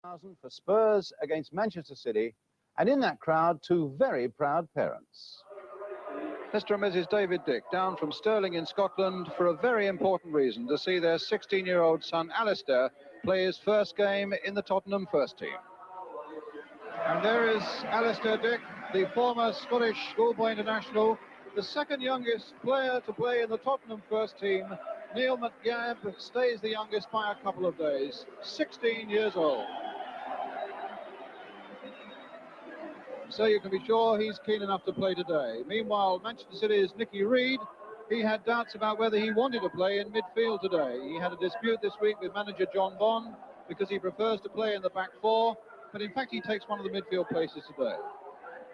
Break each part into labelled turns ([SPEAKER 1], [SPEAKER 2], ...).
[SPEAKER 1] For Spurs against Manchester City, and in that crowd, two very proud parents.
[SPEAKER 2] Mr. and Mrs. David Dick, down from Stirling in Scotland for a very important reason, to see their 16-year-old son Alistair play his first game in the Tottenham first team. And there is Alistair Dick, the former Scottish schoolboy international, the second youngest player to play in the Tottenham first team. Neil McGabb stays the youngest by a couple of days, 16 years old. So you can be sure he's keen enough to play today. Meanwhile, Manchester City's Nicky Reid, he had doubts about whether he wanted to play in midfield today. He had a dispute this week with manager John Bond because he prefers to play in the back four, but in fact he takes one of the midfield places today.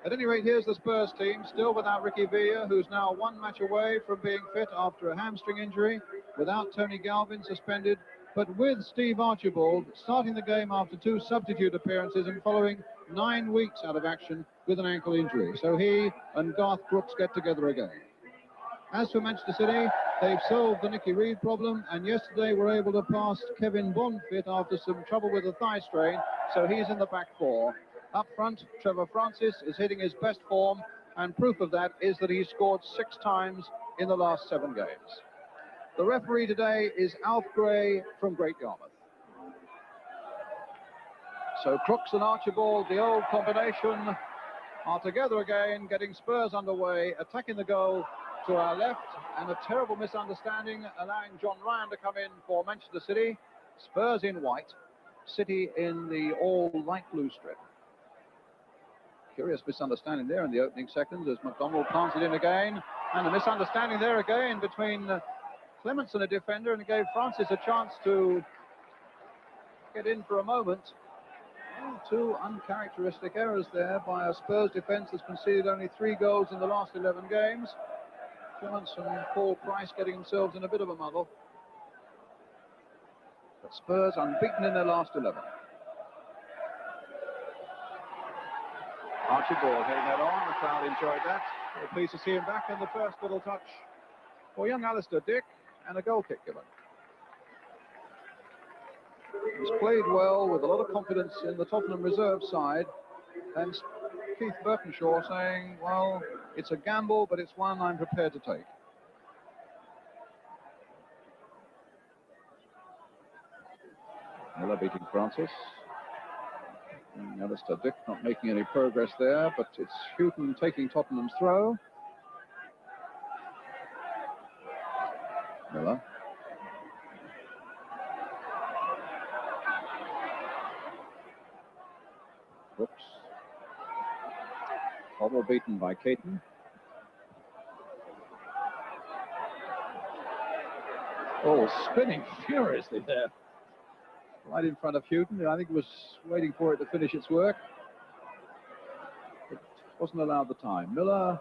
[SPEAKER 2] At any rate, here's the Spurs team, still without Ricky Villa, who's now one match away from being fit after a hamstring injury, without Tony Galvin suspended, but with Steve Archibald starting the game after two substitute appearances and following 9 weeks out of action with an ankle injury. So he and Garth Brooks get together again. As for Manchester City, they've solved the Nicky Reid problem, and yesterday were able to pass Kevin Bond fit after some trouble with a thigh strain, so he's in the back four. Up front, Trevor Francis is hitting his best form, and proof of that is that he's scored 6 times in the last 7 games. The referee today is Alf Gray from Great Yarmouth. So Crooks and Archibald, the old combination, are together again, getting Spurs underway, attacking the goal to our left, and a terrible misunderstanding, allowing John Ryan to come in for Manchester City. Spurs in white, City in the all light blue strip. Curious misunderstanding there in the opening seconds as McDonald plants it in again, and a misunderstanding there again between Clementson, a defender, and it gave Francis a chance to get in for a moment. Well, 2 uncharacteristic errors there by a Spurs defence that's conceded only 3 goals in the last 11 games. Clements and Paul Price getting themselves in a bit of a muddle. But Spurs unbeaten in their last 11. Archibald hitting that on, the crowd enjoyed that. We're pleased to see him back in the first little touch for young Alistair Dick, and a goal kick given. He's played well with a lot of confidence in the Tottenham reserve side, and Keith Burtonshaw saying, well, it's a gamble, but it's one I'm prepared to take. Miller beating Francis. And Alistair Dick not making any progress there, but it's Houghton taking Tottenham's throw. Miller. Brooks. Hobble beaten by Caton. Oh, spinning furiously there. Right in front of Houghton. I think he was waiting for it to finish its work. It wasn't allowed the time. Miller.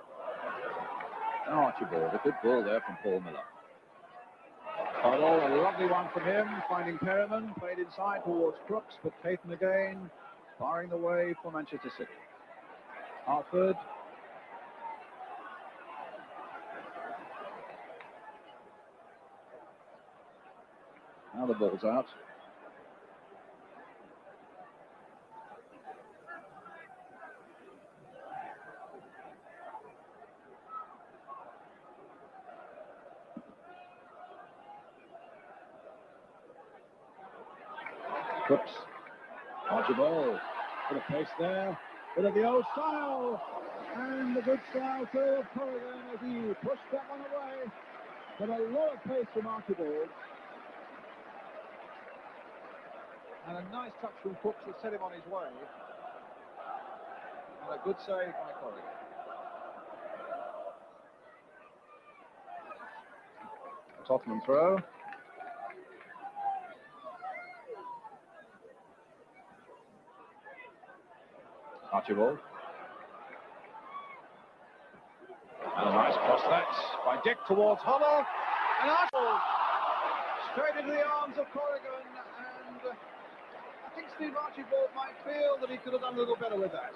[SPEAKER 2] Archibald. A good ball there from Paul Miller. A lovely one from him, finding Perriman, played inside towards Crooks, but Caton again, barring the way for Manchester City. Hartford. Now the ball's out. Crooks. Archibald. Bit of pace there. Bit of the old style. And the good style too of Corrigan as he pushed that one away. But a lot of pace from Archibald. And a nice touch from Crooks that set him on his way. And a good save by Corrigan. Tottenham throw. Archibald. And a nice cross that by Dick towards Holler. And Archibald straight into the arms of Corrigan. And I think Steve Archibald might feel that he could have done a little better with that.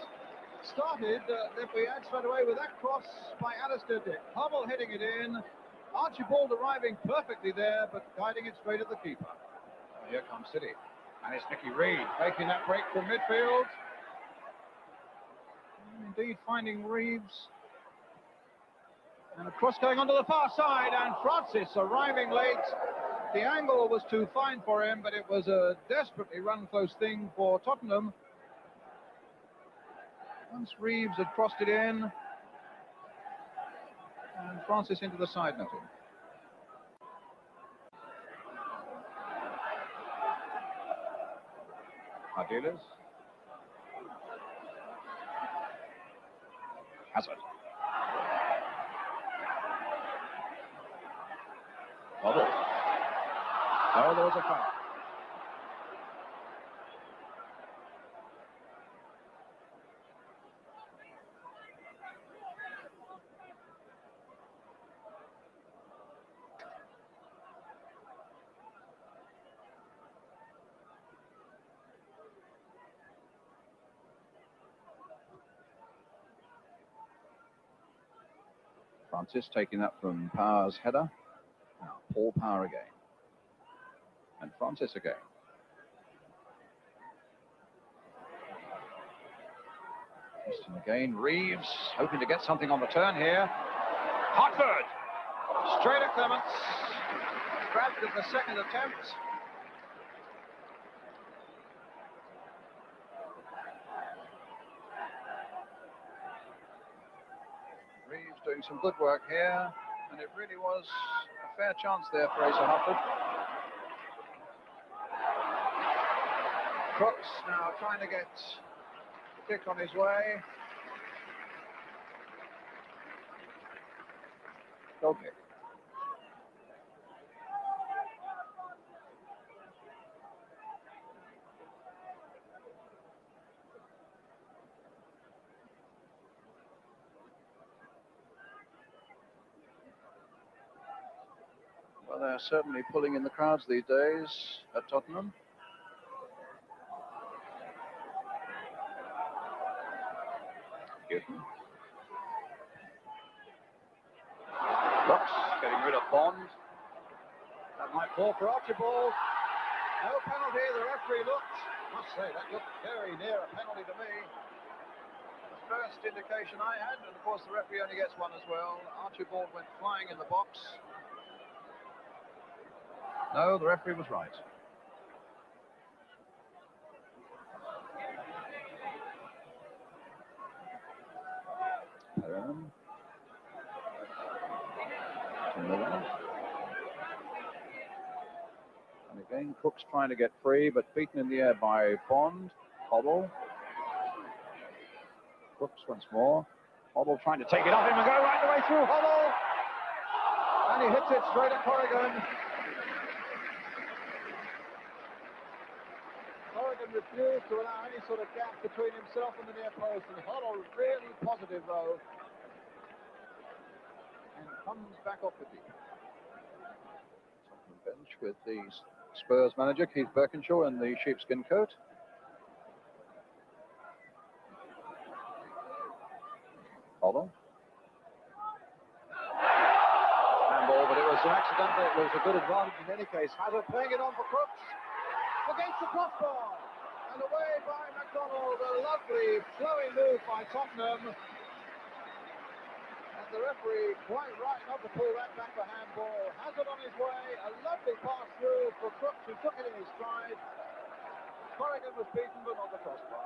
[SPEAKER 2] Started, if we add straight away with that cross by Alistair Dick. Holler hitting it in. Archibald arriving perfectly there, but guiding it straight at the keeper. Here comes City. And it's Nicky Reid making that break from midfield. Indeed, finding Reeves. And a cross going onto the far side, and Francis arriving late. The angle was too fine for him, but it was a desperately run-close thing for Tottenham. Once Reeves had crossed it in, and Francis into the side netting. Ardiles. Hazard. Bubble. Oh, there was a foul. Francis taking that from Power's header. Now Paul Power again. And Francis again. Houston again. Reeves hoping to get something on the turn here. Hartford. Straight at Clements. Grabbed at the second attempt. Reeves doing some good work here, and it really was a fair chance there for Asa Hartford. Crooks now trying to get the kick on his way. Goal kick. Well, they're certainly pulling in the crowds these days at Tottenham. Newton. Brooks getting rid of Bond. That might fall for Archibald. No penalty. The referee looked. Must say, that looked very near a penalty to me. The first indication I had, and of course the referee only gets one as well. Archibald went flying in the box. No, the referee was right. And again, Cook's trying to get free, but beaten in the air by Bond. Hoddle. Crooks once more. Hoddle trying to take it off him and go right the way through. Hoddle! And he hits it straight at Corrigan. Corrigan refused to allow any sort of gap between himself and the near post, and Hoddle really positive though. And comes back off the deep. Bench with the Spurs manager, Keith Birkinshaw, in the sheepskin coat. Hoddle. Handball, but it was an accident. It was a good advantage in any case. Hazard playing it on for Crooks. Against the crossbar. And away by McDonald. A lovely flowing move by Tottenham. And the referee quite right not to pull that back for handball. Hazard on his way. A lovely pass through for Crooks, who took it in his stride. Corrigan was beaten, but not the crossbar.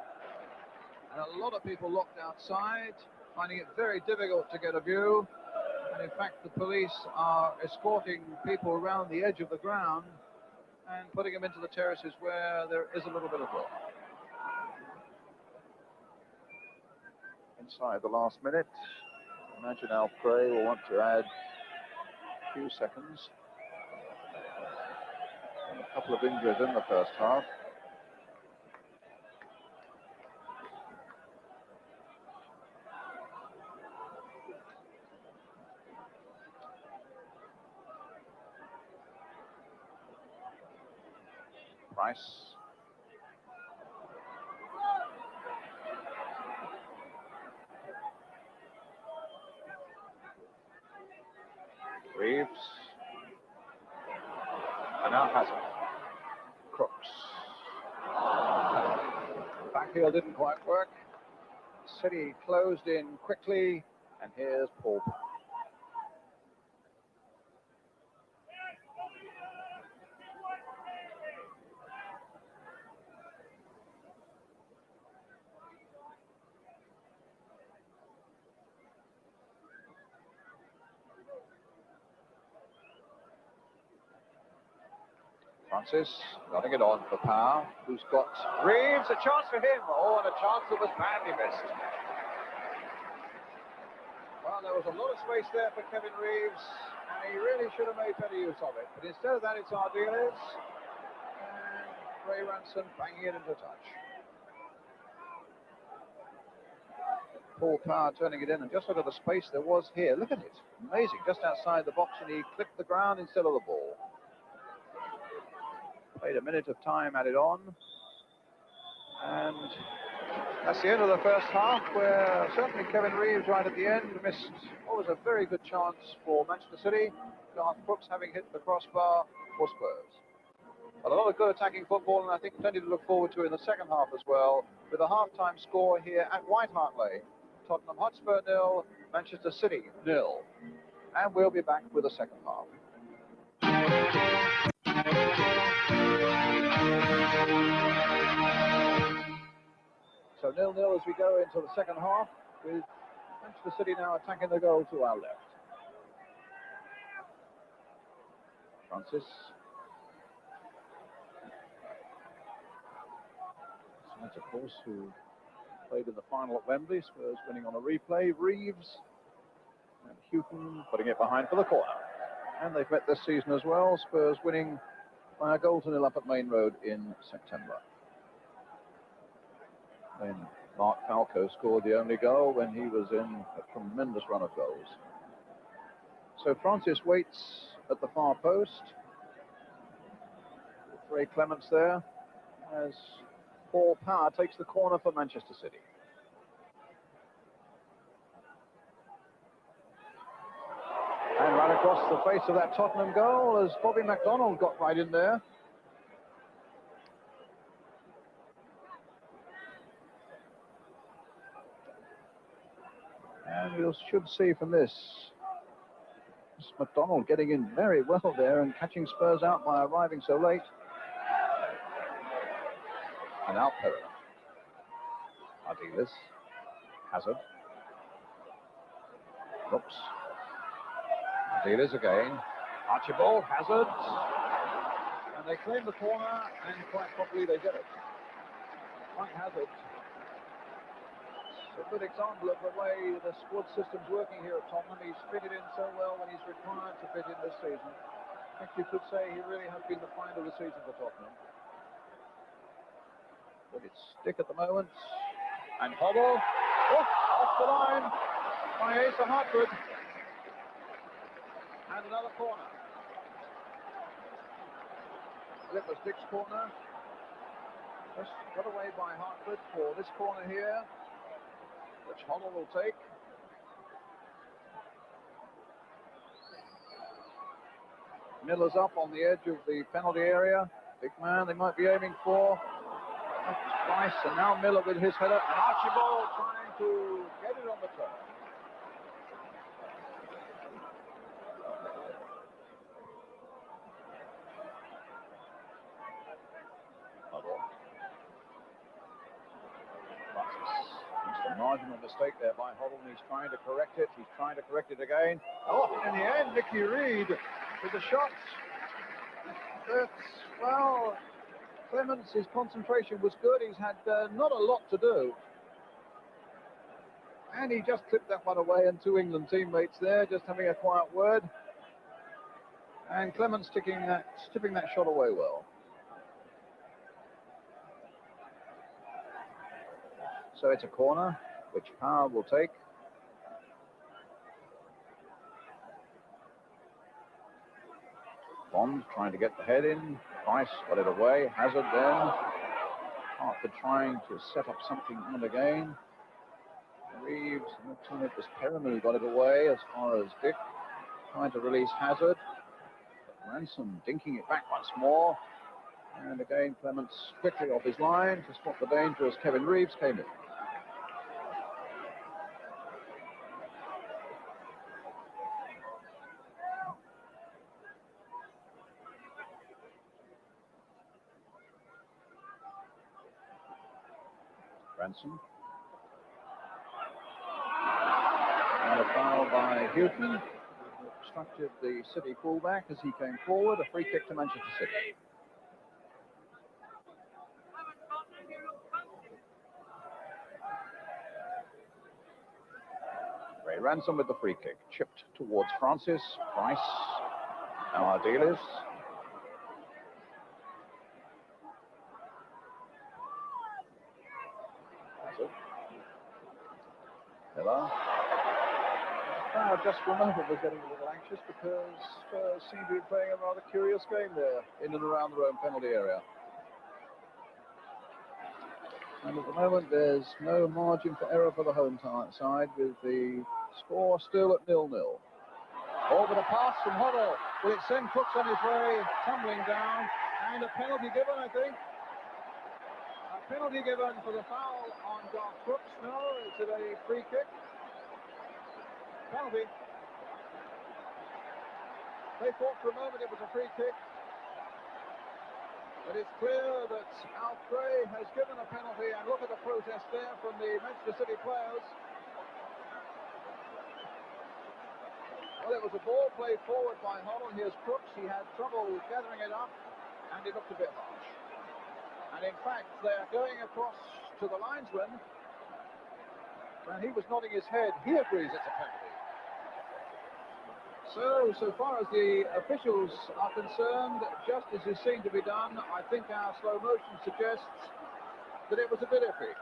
[SPEAKER 2] And a lot of people looked outside, finding it very difficult to get a view. And in fact, the police are escorting people around the edge of the ground and putting them into the terraces where there is a little bit of room. Inside the last minute, imagine Al Prey will want to add a few seconds. And a couple of injuries in the first half. Price. Reeves. And now Hazard. Crooks. Back heel didn't quite work. City closed in quickly, and here's Paul. Francis running it on for Power, who's got Reeves, a chance for him. Oh, and a chance that was badly missed. Well, there was a lot of space there for Kevin Reeves, and he really should have made better use of it. But instead of that, it's Ardiles, and Ray Ranson banging it into touch. Paul Power turning it in, and just look at the space there was here. Look at it, amazing, just outside the box, and he clipped the ground instead of the ball. Played a minute of time added on, and that's the end of the first half, where certainly Kevin Reeves right at the end missed what was a very good chance for Manchester City. Garth Brooks having hit the crossbar for Spurs. But a lot of good attacking football, and I think plenty to look forward to in the second half as well, with a half-time score here at White Hart Lane. Tottenham Hotspur 0, Manchester City 0. And we'll be back with the second half. So 0-0 as we go into the second half, with Manchester City now attacking the goal to our left. Francis. That's, of course, who played in the final at Wembley. Spurs winning on a replay. Reeves and Houghton putting it behind for the corner. And they've met this season as well. Spurs winning by a goal to 0 up at Main Road in September. Then Mark Falco scored the only goal when he was in a tremendous run of goals. So Francis waits at the far post. Ray Clements there as Paul Power takes the corner for Manchester City. And right across the face of that Tottenham goal as Bobby MacDonald got right in there. And we should see from this MacDonald getting in very well there and catching Spurs out by arriving so late. And out Perrin. Ardiles. Hazard. Brooks. Ardiles again. Archibald. Hazard. And they claim the corner, and quite properly they did it. Mike Hazard. A good example of the way the squad system's working here at Tottenham. He's fitted in so well when he's required to fit in this season. I think you could say he really has been the find of the season for Tottenham. But it's stick at the moment. And Hoddle. Off the line by Asa Hartford. And another corner. It was Dick's corner. Just got away by Hartford for this corner here, which Hoddle will take. Miller's up on the edge of the penalty area. Big man they might be aiming for. Price, and now Miller with his header, and Archibald trying to get it on the turn. Just a marginal mistake there by Hoddle, and he's trying to correct it. He's trying to correct it again. Oh, in the end, Nicky Reed with the shot. But, well, Clements, his concentration was good. He's had not a lot to do. And he just clipped that one away, and two England teammates there just having a quiet word. And Clements tipping that shot away well. So it's a corner, which Power will take. Bond trying to get the head in. Price got it away. Hazard then. Hartford trying to set up something on again. Reeves, and that time it was Perrin who got it away as far as Dick. Trying to release Hazard. But Ransom dinking it back once more. And again, Clements quickly off his line to spot the danger as Kevin Reeves came in. Ransom. And a foul by Houghton, who obstructed the City fullback as he came forward. A free kick to Manchester City. Ray Ransom with the free kick, chipped towards Francis. Price. Now Ardiles. Miller. Just for a moment was getting a little anxious because Spurs seem to be playing a rather curious game there in and around their own penalty area. And at the moment there's no margin for error for the home side with the score still at 0-0. Over the pass from Hoddle. Will it send Crooks on his way, tumbling down, and a penalty given, I think. A penalty given for the foul on Garth Crooks. No, it's a free kick. Penalty. They thought for a moment it was a free kick. But it's clear that Alf Gray has given a penalty, and look at the protest there from the Manchester City players. Well, it was a ball played forward by Hoddle. Here's Crooks. He had trouble gathering it up, and he looked a bit harsh. And in fact, they are going across to the linesman, and he was nodding his head. He agrees it's a penalty. So far as the officials are concerned, justice is seen to be done. I think our slow motion suggests that it was a bit iffy.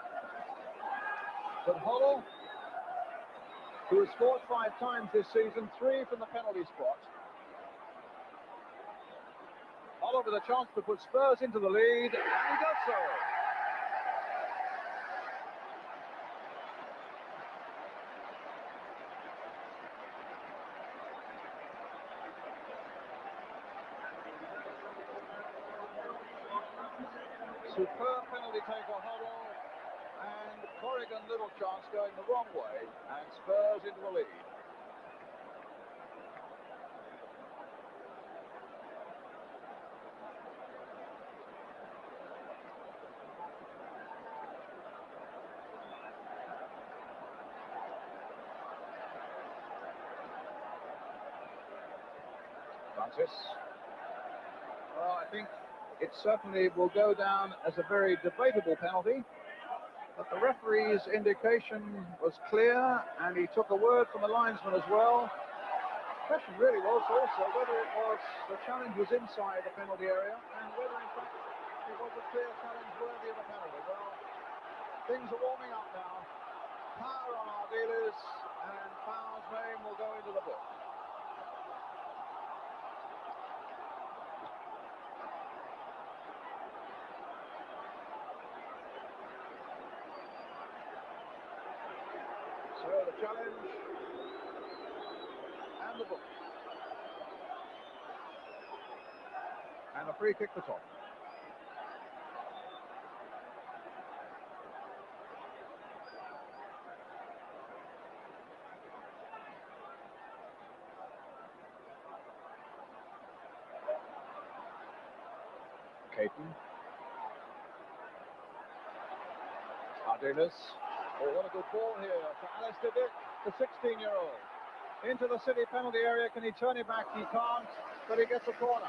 [SPEAKER 2] But Hoddle, who has scored 5 times this season, 3 from the penalty spot. Hoddle with a chance to put Spurs into the lead, and he does so. Superb penalty take on Hoddle, and Corrigan little chance going the wrong way, and Spurs into the lead. Francis. Well, I think it certainly will go down as a very debatable penalty, but the referee's indication was clear, and he took a word from the linesman as well. The question really was also whether the challenge was inside the penalty area, and whether in fact it was a clear challenge worthy of a penalty. Well, things are warming up now. Power on our dealers, and Power's name will go into the book. So the challenge and the book. And a free kick for Tottenham. Caton. Ardiles. Oh, what a good ball here for Alistair Dick, the 16-year-old. Into the City penalty area. Can he turn it back? He can't, but he gets a corner.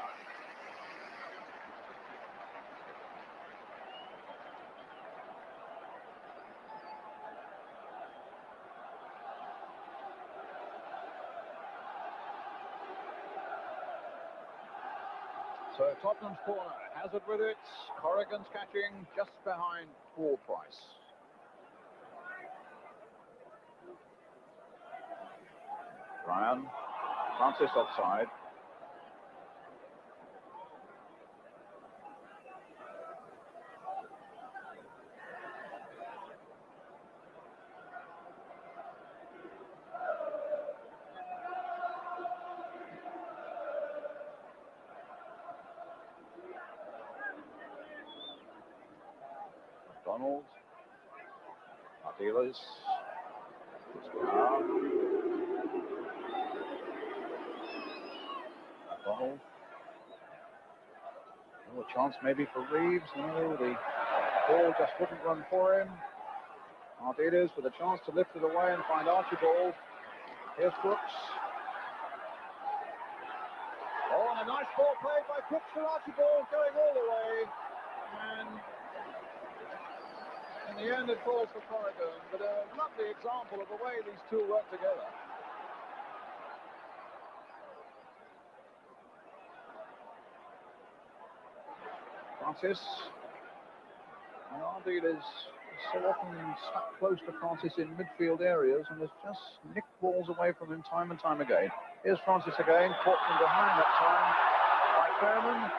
[SPEAKER 2] So Tottenham's corner. Hazard with it. Corrigan's catching just behind Ward Price. Ryan. Francis offside. McDonald. Ardiles. McDonald. Oh, a chance maybe for Reeves. No, the ball just wouldn't run for him. Ardiles with a chance to lift it away and find Archibald. Here's Crooks. Oh, and a nice ball played by Crooks for Archibald, going all the way. And in the end, it falls for Corrigan, but a lovely example of the way these two work together. Francis. And Ardiles is so often stuck close to Francis in midfield areas and has just nicked balls away from him time and time again. Here's Francis again, caught from behind that time by Fairman.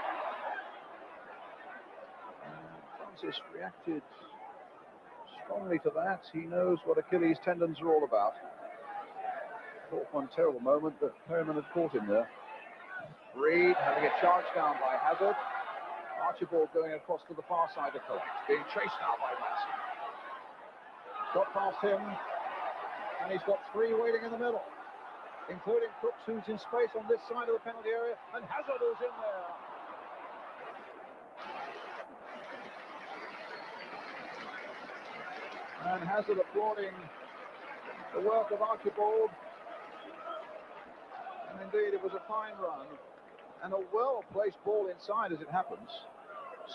[SPEAKER 2] Francis reacted strongly to that. He knows what Achilles tendons are all about. Caught one terrible moment, but Fairman had caught him there. Reed having it charged down by Hazard. Archibald going across to the far side to collect. Being chased now by Massey. Got past him, and he's got three waiting in the middle, including Crooks, who's in space on this side of the penalty area, and Hazard is in there. And Hazard applauding the work of Archibald. And indeed, it was a fine run, and a well-placed ball inside as it happens.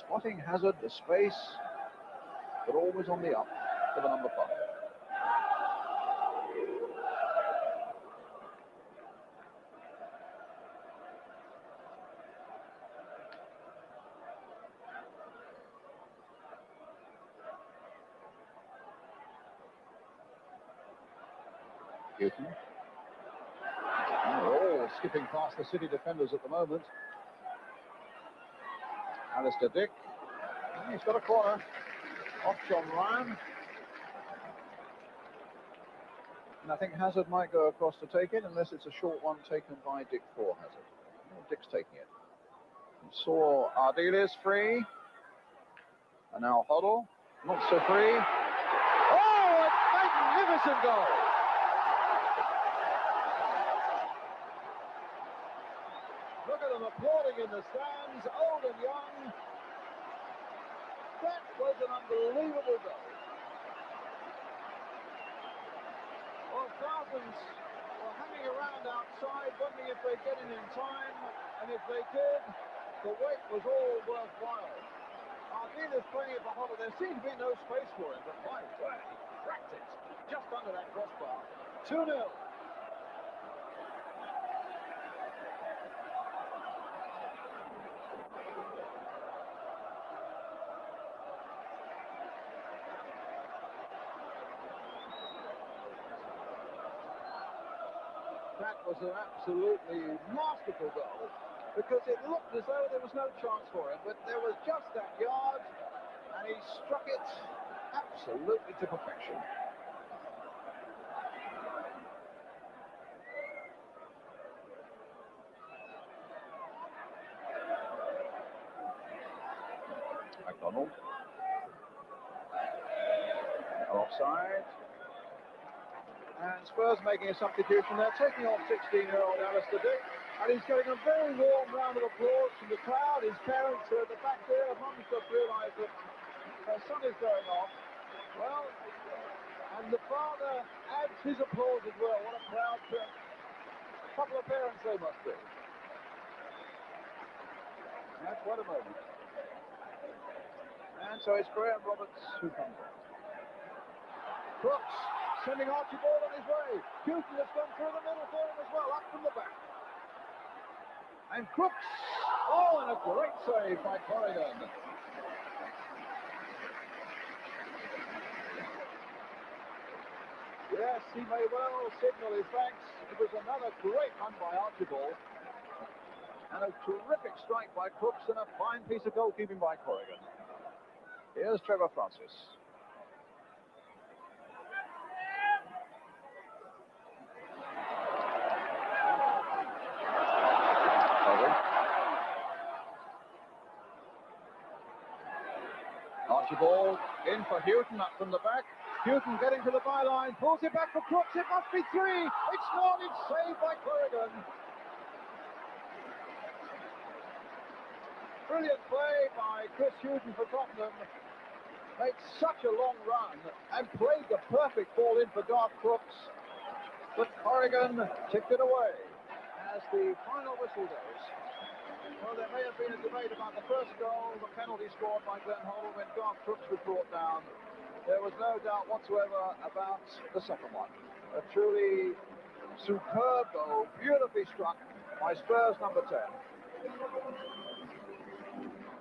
[SPEAKER 2] Spotting Hazard, the space, but always on the up for the number 5. Newton. They're all skipping past the City defenders at the moment. Alistair Dick. He's got a corner. Off John Ryan. And I think Hazard might go across to take it, unless it's a short one taken by Dick for Hazard. Oh, Dick's taking it. We saw Ardiles free. And now Hoddle. Not so free. Oh, a magnificent goal! Look at them applauding in the stands, old and young. That was an unbelievable goal. Well, thousands were hanging around outside, wondering if they'd get in time, and if they did, the wait was all worthwhile. Ardiles playing it for Hoddle. There seemed to be no space for him, but my word, he cracked it just under that crossbar. 2-0. That was an absolutely masterful goal, because it looked as though there was no chance for him, but there was just that yard, and he struck it absolutely to perfection. McDonald. Offside. And Spurs making a substitution. They're taking off 16-year-old Alistair Dick, and he's getting a very warm round of applause from the crowd. His parents are at the back there. Mum's just realised that her son is going off. Well, and the father adds his applause as well. What a proud couple of parents they must be. That's what a moment. And so it's Graham Roberts who comes on. Crooks sending Archibald on his way. Houghton has gone through the middle for him as well, up from the back. And Crooks, oh, and a great save by Corrigan. Yes, he may well signal his thanks. It was another great run by Archibald. And a terrific strike by Crooks, and a fine piece of goalkeeping by Corrigan. Here's Trevor Francis. Archibald ball in for Houghton up from the back. Houghton getting to the byline, pulls it back for Crooks. It must be 3. It's not. It's saved by Corrigan. Brilliant play by Chris Houghton for Tottenham. Made such a long run and played the perfect ball in for Garth Crooks. But Corrigan tipped it away as the final whistle goes. Well, there may have been a debate about the first goal, the penalty scored by Glenn Hoddle when Garth Crooks was brought down. There was no doubt whatsoever about the second one. A truly superb goal, beautifully struck by Spurs number 10.